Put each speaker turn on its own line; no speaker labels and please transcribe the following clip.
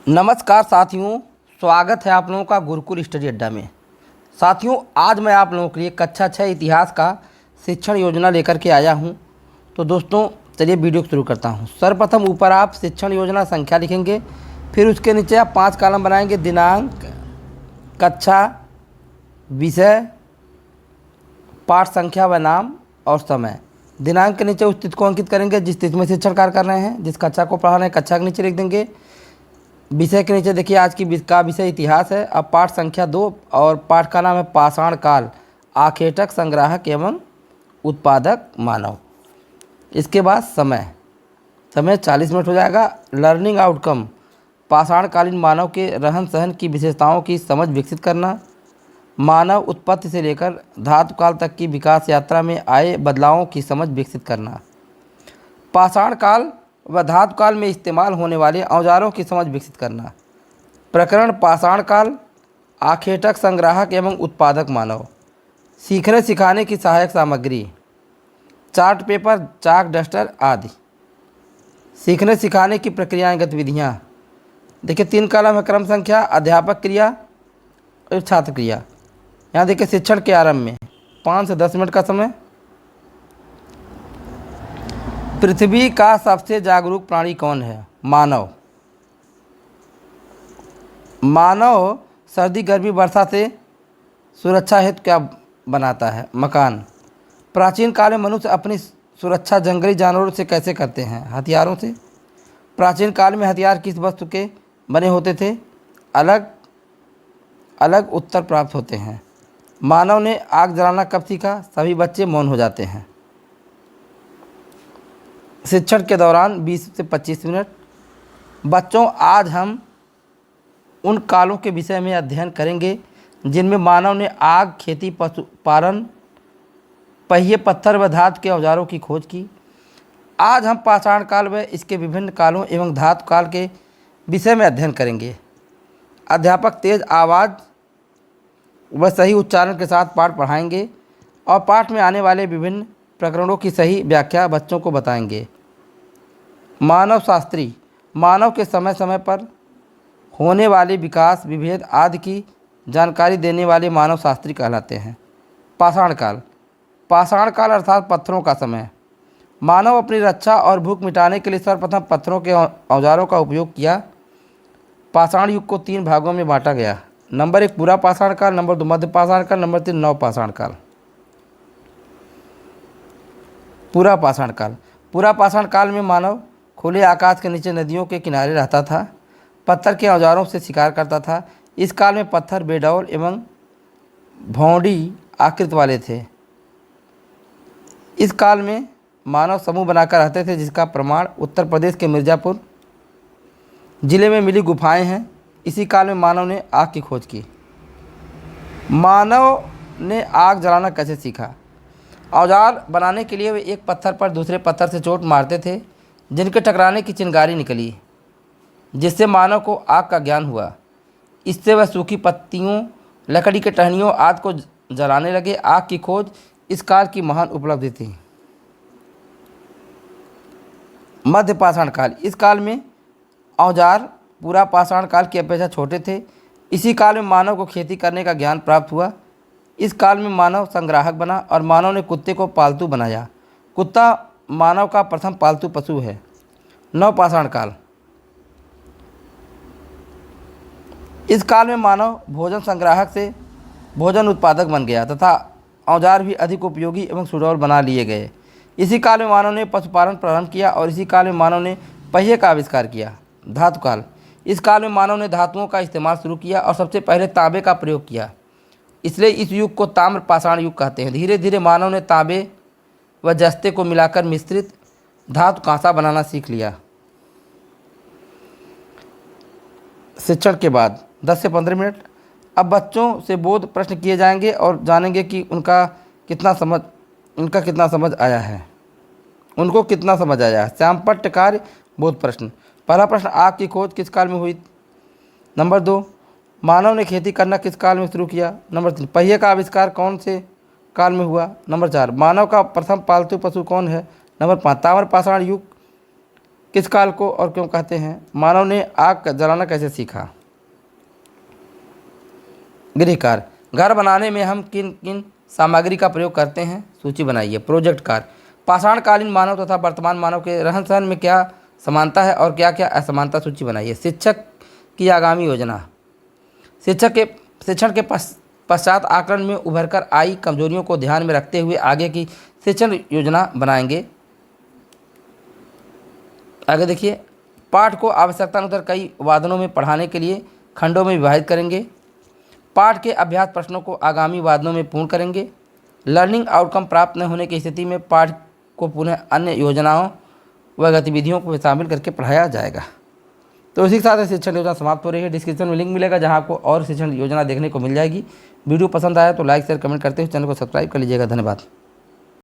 नमस्कार साथियों, स्वागत है आप लोगों का गुरुकुल स्टडी अड्डा में। साथियों, आज मैं आप लोगों के लिए कक्षा 6 इतिहास का शिक्षण योजना लेकर के आया हूं। तो दोस्तों चलिए वीडियो शुरू करता हूं। सर्वप्रथम ऊपर आप शिक्षण योजना संख्या लिखेंगे, फिर उसके नीचे आप 5 कॉलम बनाएंगे। दिनांक, कक्षा, विषय, पाठ संख्या व नाम और समय। दिनांक के नीचे उस तिथि को अंकित करेंगे जिस तिथि में शिक्षण कार्य कर रहे हैं, जिस कक्षा को पढ़ा रहे हैं कक्षा के नीचे लिख देंगे। विषय के नीचे देखिए आज का विषय इतिहास है। अब पाठ संख्या 2 और पाठ का नाम है पाषाण काल, आखेटक, संग्राहक एवं उत्पादक मानव। इसके बाद समय 40 मिनट हो जाएगा। लर्निंग आउटकम, पाषाणकालीन मानव के रहन सहन की विशेषताओं की समझ विकसित करना, मानव उत्पत्ति से लेकर धातु काल तक की विकास यात्रा में आए बदलावों की समझ विकसित करना, पाषाण काल व धातु काल में इस्तेमाल होने वाले औजारों की समझ विकसित करना। प्रकरण पाषाण काल, आखेटक, संग्राहक एवं उत्पादक मानव। सीखने सिखाने की सहायक सामग्री, चार्ट पेपर, चाक, डस्टर आदि। सीखने सिखाने की प्रक्रियाएं, गतिविधियां। देखिए 3 कॉलम है। क्रम संख्या, अध्यापक क्रिया और छात्र क्रिया। यहाँ देखिए शिक्षण के आरंभ में 5 से 10 मिनट का समय। पृथ्वी का सबसे जागरूक प्राणी कौन है? मानव। मानव सर्दी, गर्मी, वर्षा से सुरक्षा हेतु क्या बनाता है? मकान। प्राचीन काल में मनुष्य अपनी सुरक्षा जंगली जानवरों से कैसे करते हैं? हथियारों से। प्राचीन काल में हथियार किस वस्तु के बने होते थे? अलग अलग उत्तर प्राप्त होते हैं। मानव ने आग जलाना कब सीखा? सभी बच्चे मौन हो जाते हैं। शिक्षण के दौरान 20 से 25 मिनट। बच्चों, आज हम उन कालों के विषय में अध्ययन करेंगे जिनमें मानव ने आग, खेती, पशुपालन, पहिए, पत्थर व धातु के औजारों की खोज की। आज हम पाषाण काल व इसके विभिन्न कालों एवं धातु काल के विषय में अध्ययन करेंगे। अध्यापक तेज आवाज़ व सही उच्चारण के साथ पाठ पढ़ाएंगे और पाठ में आने वाले विभिन्न प्रकरणों की सही व्याख्या बच्चों को बताएंगे। मानव शास्त्री, मानव के समय समय पर होने वाले विकास, विभेद आदि की जानकारी देने वाले मानव शास्त्री कहलाते हैं। पाषाण काल, पाषाण काल अर्थात पत्थरों का समय। मानव अपनी रक्षा और भूख मिटाने के लिए सर्वप्रथम पत्थरों के औजारों का उपयोग किया। पाषाण युग को 3 भागों में बांटा गया। नंबर 1 पूरा पाषाण काल, नंबर 2 मध्य पाषाण काल, नंबर 3 नव पाषाण काल। पूरा पाषाण काल। पूरा पाषाण काल में मानव खुले आकाश के नीचे नदियों के किनारे रहता था, पत्थर के औजारों से शिकार करता था। इस काल में पत्थर बेडौल एवं भौंडी आकृति वाले थे। इस काल में मानव समूह बनाकर रहते थे, जिसका प्रमाण उत्तर प्रदेश के मिर्ज़ापुर जिले में मिली गुफाएं हैं। इसी काल में मानव ने आग की खोज की। मानव ने आग जलाना कैसे सीखा? औजार बनाने के लिए वे एक पत्थर पर दूसरे पत्थर से चोट मारते थे, जिनके टकराने की चिंगारी निकली, जिससे मानव को आग का ज्ञान हुआ। इससे वह सूखी पत्तियों, लकड़ी के टहनियों आदि को जलाने लगे। आग की खोज इस काल की महान उपलब्धि थी। मध्य पाषाण काल, इस काल में औजार पूरा पाषाण काल की अपेक्षा छोटे थे। इसी काल में मानव को खेती करने का ज्ञान प्राप्त हुआ। इस काल में मानव संग्राहक बना और मानव ने कुत्ते को पालतू बनाया। कुत्ता मानव का प्रथम पालतू पशु है। नव पाषाण काल, इस काल में मानव भोजन संग्राहक से भोजन उत्पादक बन गया तथा औजार भी अधिक उपयोगी एवं सुडौल बना लिए गए। इसी काल में मानव ने पशुपालन प्रारंभ किया और इसी काल में मानव ने पहिए का आविष्कार किया। धातु काल, इस काल में मानव ने धातुओं का इस्तेमाल शुरू किया और सबसे पहले तांबे का प्रयोग किया। इसलिए इस युग को ताम्र पाषाण युग कहते हैं। धीरे धीरे मानव ने तांबे व जस्ते को मिलाकर मिश्रित धातु कांसा बनाना सीख लिया। शिक्षण के बाद 10 से 15 मिनट। अब बच्चों से बोध प्रश्न किए जाएंगे और जानेंगे कि उनका कितना समझ आया है, उनको कितना समझ आया है। श्यामपट्ट कार्य बोध प्रश्न। पहला प्रश्न, आग की खोज किस काल में हुई? नंबर 2, मानव ने खेती करना किस काल में शुरू किया? नंबर 3, पहिए का आविष्कार कौन से काल में हुआ? नंबर 4, मानव का प्रथम पालतू पशु कौन है? नंबर 5, ताम्र पाषाण युग किस काल को और क्यों कहते हैं? मानव ने आग जलाना कैसे सीखा? गृह कार्य। घर बनाने में हम किन किन सामग्री का प्रयोग करते हैं? सूची बनाइए। प्रोजेक्ट कार्य। पाषाण कालीन मानव तथा वर्तमान मानव के रहन सहन में क्या समानता है और क्या क्या असमानता? सूची बनाइए। शिक्षक की आगामी योजना। शिक्षण के पश्चात आकलन में उभर कर आई कमजोरियों को ध्यान में रखते हुए आगे की शिक्षण योजना बनाएंगे। आगे देखिए, पाठ को आवश्यकतानुसार कई वादनों में पढ़ाने के लिए खंडों में विभाजित करेंगे। पाठ के अभ्यास प्रश्नों को आगामी वादनों में पूर्ण करेंगे। लर्निंग आउटकम प्राप्त न होने की स्थिति में पाठ को पुनः अन्य योजनाओं व गतिविधियों को शामिल करके पढ़ाया जाएगा। तो इसी के साथ शिक्षण योजना समाप्त हो रही है। डिस्क्रिप्शन में लिंक मिलेगा जहां आपको और शिक्षण योजना देखने को मिल जाएगी। वीडियो पसंद आया तो लाइक शेयर कमेंट करते हुए चैनल को सब्सक्राइब कर लीजिएगा। धन्यवाद।